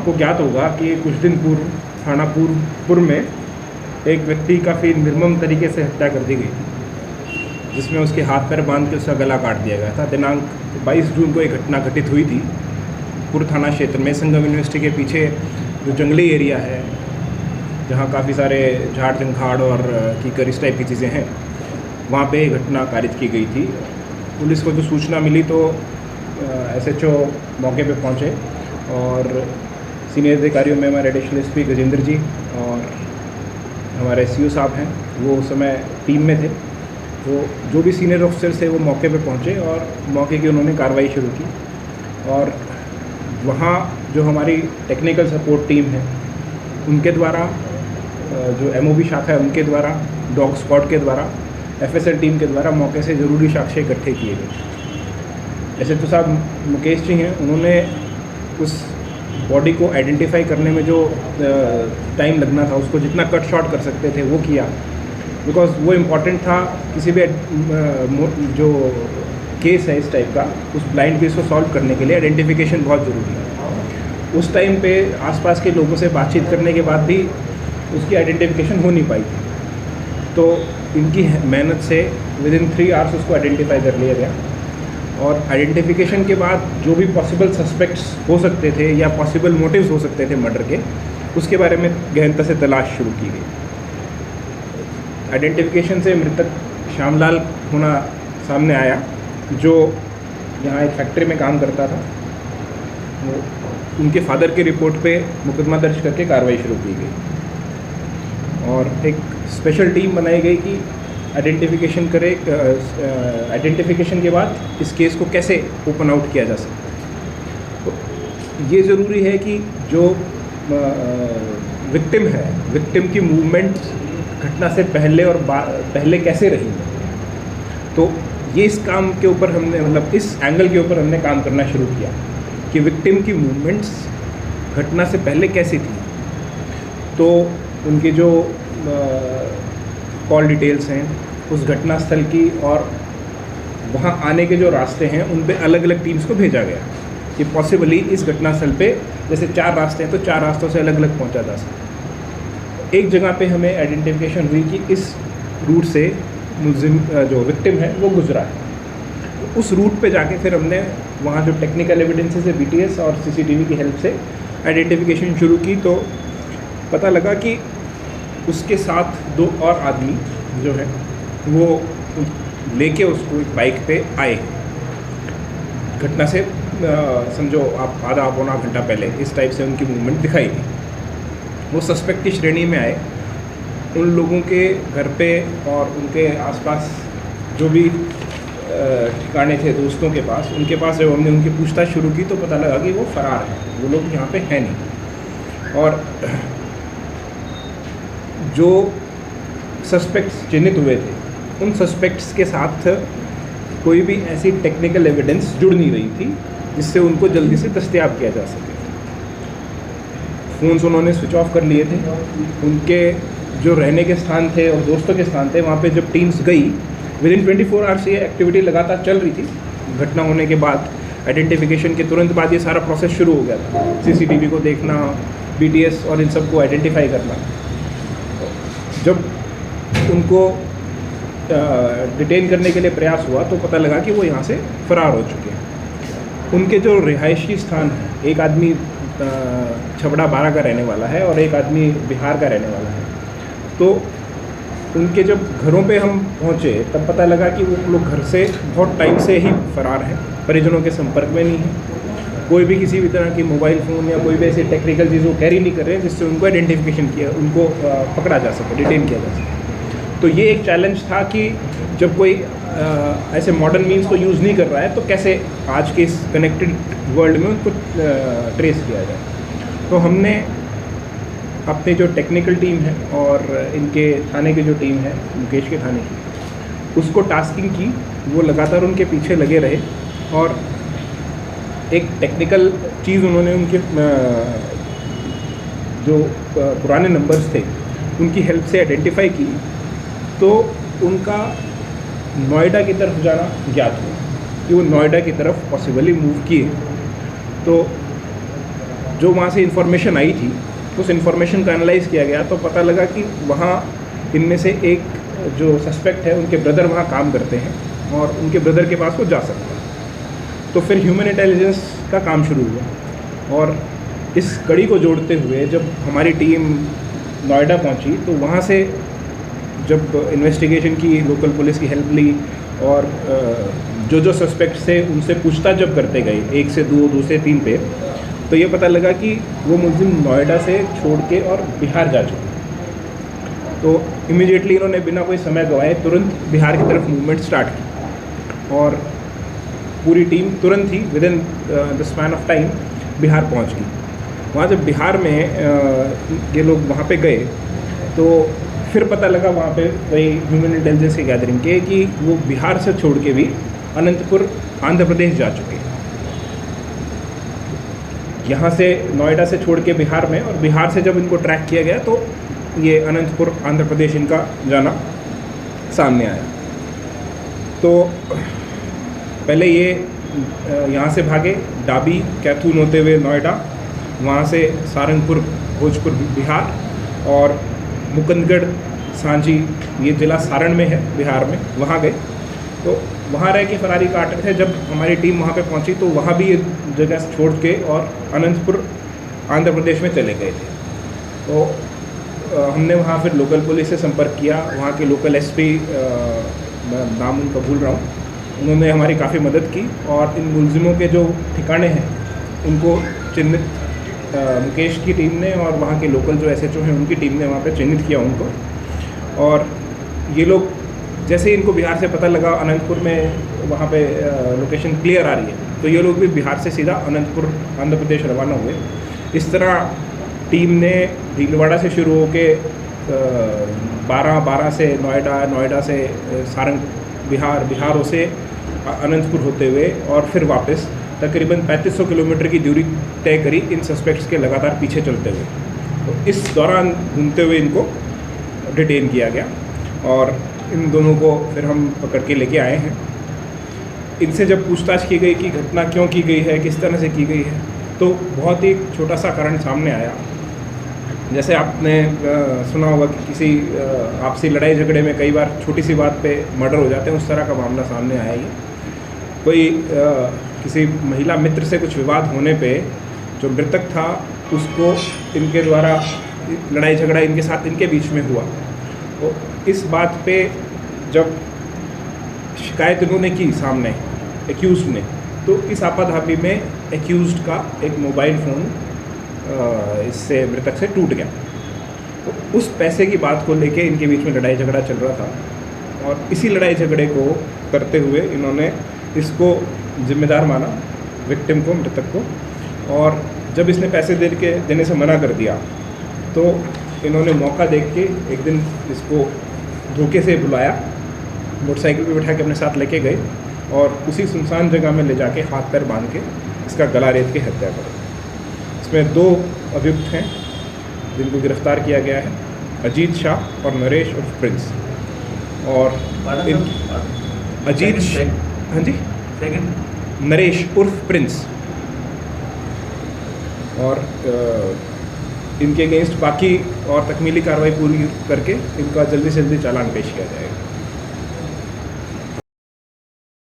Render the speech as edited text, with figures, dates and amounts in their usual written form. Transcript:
आपको ज्ञात होगा कि कुछ दिन पूर्व थाना पूर्व में एक व्यक्ति काफ़ी निर्मम तरीके से हत्या कर दी गई थी, जिसमें उसके हाथ पैर बांध के उसका गला काट दिया गया था। दिनांक 22 जून को एक घटना घटित हुई थी पूर्व थाना क्षेत्र में, संगम यूनिवर्सिटी के पीछे जो जंगली एरिया है, जहाँ काफ़ी सारे झाड़ जंखाड़ और कीकर इस टाइप की चीज़ें हैं, वहाँ पे घटना कारित की गई थी। पुलिस को जो सूचना मिली तो SHO मौके पे पहुँचे और सीनियर अधिकारियों में हमारे एडिशनल SP गजेंद्र जी और हमारे CO साहब हैं, वो उस समय टीम में थे। वो जो भी सीनियर ऑफिसर्स थे वो मौके पे पहुँचे और मौके की उन्होंने कार्रवाई शुरू की। और वहाँ जो हमारी टेक्निकल सपोर्ट टीम है उनके द्वारा, जो MOB शाखा है उनके द्वारा, डॉग स्क्वाड के द्वारा, FSL टीम के द्वारा मौके से ज़रूरी साक्ष्य इकट्ठे किए गए। SHO साहब मुकेश जी हैं, उन्होंने उस बॉडी को आइडेंटिफाई करने में जो टाइम लगना था उसको जितना कट शॉर्ट कर सकते थे वो किया, बिकॉज़ वो इम्पॉर्टेंट था। किसी भी जो केस है इस टाइप का, उस ब्लाइंड केस को सॉल्व करने के लिए आइडेंटिफिकेशन बहुत ज़रूरी है। उस टाइम पे आसपास के लोगों से बातचीत करने के बाद भी उसकी आइडेंटिफिकेशन हो नहीं पाई थी, तो इनकी मेहनत से विदिन 3 आवर्स उसको आइडेंटिफाई कर लिया गया। और आइडेंटिफिकेशन के बाद जो भी पॉसिबल सस्पेक्ट्स हो सकते थे या पॉसिबल मोटिव्स हो सकते थे मर्डर के, उसके बारे में गहनता से तलाश शुरू की गई। आइडेंटिफिकेशन से मृतक श्यामलाल होना सामने आया, जो यहाँ एक फैक्ट्री में काम करता था। वो उनके फादर की रिपोर्ट पे मुकदमा दर्ज करके कार्रवाई शुरू की गई और एक स्पेशल टीम बनाई गई कि आइडेंटिफिकेशन करे। आइडेंटिफिकेशन के बाद इस केस को कैसे ओपन आउट किया जा सकता है। तो ये ज़रूरी है कि जो विक्टिम है, विक्टिम की मूवमेंट घटना से पहले और पहले कैसे रही, तो ये इस काम के ऊपर हमने, मतलब इस एंगल के ऊपर हमने काम करना शुरू किया कि विक्टिम की मूवमेंट्स घटना से पहले कैसी थी। तो उनके जो कॉल डिटेल्स हैं उस घटना स्थल की और वहाँ आने के जो रास्ते हैं उन पे अलग अलग टीम्स को भेजा गया कि पॉसिबली इस घटना स्थल पे जैसे 4 रास्ते हैं तो 4 रास्तों से अलग अलग पहुँचा जा सकता। एक जगह पे हमें आइडेंटिफिकेशन हुई कि इस रूट से मुलजिम जो विक्टिम है वो गुजरा है। तो उस रूट पे जाके फिर हमने वहाँ जो टेक्निकल एविडेंसेस है BTS और CCTV की हेल्प से आइडेंटिफिकेशन शुरू की। तो पता लगा कि उसके साथ 2 और आदमी जो है वो लेके उसको एक बाइक पे आए। घटना से समझो आप आधा पौना घंटा पहले इस टाइप से उनकी मूवमेंट दिखाई दी। वो सस्पेक्ट की श्रेणी में आए। उन लोगों के घर पे और उनके आसपास जो भी ठिकाने थे दोस्तों के पास, उनके पास जब हमने उनकी पूछताछ शुरू की तो पता लगा कि वो फ़रार हैं, वो लोग यहाँ पे हैं नहीं। और जो सस्पेक्ट्स चिन्हित हुए थे उन सस्पेक्ट्स के साथ कोई भी ऐसी टेक्निकल एविडेंस जुड़ नहीं रही थी जिससे उनको जल्दी से दस्तयाब किया जा सके। फ़ोन्स उन्होंने स्विच ऑफ कर लिए थे। उनके जो रहने के स्थान थे और दोस्तों के स्थान थे, वहाँ पे जब टीम्स गई, विदिन 24 आवर्स ये एक्टिविटी लगातार चल रही थी। घटना होने के बाद आइडेंटिफिकेशन के तुरंत बाद ये सारा प्रोसेस शुरू हो गया था। CCTV को देखना, BTS और इन सब को आइडेंटिफाई करना। जब उनको डिटेन करने के लिए प्रयास हुआ तो पता लगा कि वो यहाँ से फ़रार हो चुके हैं। उनके जो रिहायशी स्थान है, एक आदमी छबड़ा 12 का रहने वाला है और एक आदमी बिहार का रहने वाला है। तो उनके जब घरों पे हम पहुँचे तब पता लगा कि वो लोग घर से बहुत टाइम से ही फ़रार हैं, परिजनों के संपर्क में नहीं है। कोई भी किसी भी तरह की मोबाइल फ़ोन या कोई भी ऐसी टेक्निकल चीज़ वो कैरी नहीं कर रहे हैं जिससे उनको आइडेंटिफिकेशन किया, उनको पकड़ा जा सके, डिटेन किया जा सके। तो ये एक चैलेंज था कि जब कोई ऐसे मॉडर्न मीन्स को यूज़ नहीं कर रहा है तो कैसे आज के इस कनेक्टेड वर्ल्ड में उनको ट्रेस किया जाए। तो हमने अपने जो टेक्निकल टीम है और इनके थाने की जो टीम है, मुकेश के थाने की, उसको टास्किंग की। वो लगातार उनके पीछे लगे रहे और एक टेक्निकल चीज़ उन्होंने उनके जो पुराने नंबर्स थे उनकी हेल्प से आइडेंटिफाई की। तो उनका नोएडा की तरफ जाना ज्ञात हुआ कि वो नोएडा की तरफ पॉसिबली मूव किए। तो जो वहाँ से इन्फॉर्मेशन आई थी, उस इन्फॉर्मेशन का एनालाइज किया गया तो पता लगा कि वहाँ इनमें से एक जो सस्पेक्ट है उनके ब्रदर वहाँ काम करते हैं और उनके ब्रदर के पास वो जा सकता है। तो फिर ह्यूमन इंटेलिजेंस का काम शुरू हुआ और इस कड़ी को जोड़ते हुए जब हमारी टीम नोएडा पहुंची तो वहाँ से जब इन्वेस्टिगेशन की, लोकल पुलिस की हेल्प ली और जो सस्पेक्ट्स थे उनसे पूछताछ जब करते गए, 1 से 2, 2 से 3 पे, तो ये पता लगा कि वो मुलजिम नोएडा से छोड़ के और बिहार जा चुके। तो इमीडिएटली इन्होंने बिना कोई समय गंवाए तुरंत बिहार की तरफ मूवमेंट स्टार्ट की और पूरी टीम तुरंत ही within the span of time Bihar पहुंच गई। वहाँ जब बिहार में ये लोग वहाँ पे गए तो फिर पता लगा वहाँ पे वही ह्यूमन इंटेलिजेंस की गैदरिंग के कि वो बिहार से छोड़ के भी अनंतपुर आंध्र प्रदेश जा चुके। यहाँ से नोएडा से छोड़ के बिहार में, और बिहार से जब इनको ट्रैक किया गया तो ये अनंतपुर आंध्र प्रदेश इनका जाना सामने आया। तो पहले ये यहाँ से भागे डाबी कैथून होते हुए नोएडा, वहाँ से सारंगपुर भोजपुर बिहार और मुकुंदगढ़ सांची, ये ज़िला सारण में है बिहार में, वहाँ गए। तो वहाँ रह के फरारी काट रहे थे। जब हमारी टीम वहाँ पे पहुँची तो वहाँ भी ये जगह छोड़ के और अनंतपुर आंध्र प्रदेश में चले गए थे। तो हमने वहाँ फिर लोकल पुलिस से संपर्क किया। वहाँ के लोकल एसपी, मैं नाम उनका भूल रहा हूँ, उन्होंने हमारी काफ़ी मदद की और इन मुलजिमों के जो ठिकाने हैं उनको चिन्हित, मुकेश की टीम ने और वहाँ के लोकल जो एसएचओ हैं उनकी टीम ने वहाँ पे चिन्हित किया उनको। और ये लोग जैसे ही इनको बिहार से पता लगा अनंतपुर में वहाँ पे लोकेशन क्लियर आ रही है, तो ये लोग भी बिहार से सीधा अनंतपुर आंध्र प्रदेश रवाना हुए। इस तरह टीम ने भीलवाड़ा से शुरू होके 12 से नोएडा, नोएडा से सारंग बिहारों से अनंतपुर होते हुए और फिर वापस तकरीबन 3500 किलोमीटर की दूरी तय करी इन सस्पेक्ट्स के लगातार पीछे चलते हुए। तो इस दौरान घूमते हुए इनको डिटेन किया गया और इन दोनों को फिर हम पकड़ के लेके आए हैं। इनसे जब पूछताछ की गई कि घटना क्यों की गई है, किस तरह से की गई है, तो बहुत ही छोटा सा कारण सामने आया। जैसे आपने सुना होगा कि किसी आपसी लड़ाई झगड़े में कई बार छोटी सी बात पे मर्डर हो जाते हैं, उस तरह का मामला सामने आया। ये कोई किसी महिला मित्र से कुछ विवाद होने पे जो मृतक था उसको इनके द्वारा लड़ाई झगड़ा इनके साथ इनके बीच में हुआ। तो इस बात पे जब शिकायत इन्होंने की सामने एक्यूज़ ने, तो इस आपाधापी में एक्यूज़्ड का एक मोबाइल फ़ोन इससे मृतक से टूट गया। तो उस पैसे की बात को लेके इनके बीच में लड़ाई झगड़ा चल रहा था और इसी लड़ाई झगड़े को करते हुए इन्होंने इसको जिम्मेदार माना, विक्टिम को, मृतक को। और जब इसने पैसे देने से मना कर दिया तो इन्होंने मौका देख के एक दिन इसको धोखे से बुलाया, मोटरसाइकिल पे बिठा के अपने साथ लेके गए और उसी सुनसान जगह में ले जाके हाथ पैर बांध के इसका गला रेत के हत्या कर। इसमें 2 अभियुक्त हैं जिनको गिरफ्तार किया गया है, अजीत शाह और नरेश उर्फ प्रिंस। और अजीत, हाँ जी, नरेश उर्फ प्रिंस। और इनके अगेंस्ट बाकी और तकमीली कार्रवाई पूरी करके इनका जल्दी से जल्दी चालान पेश किया जाएगा।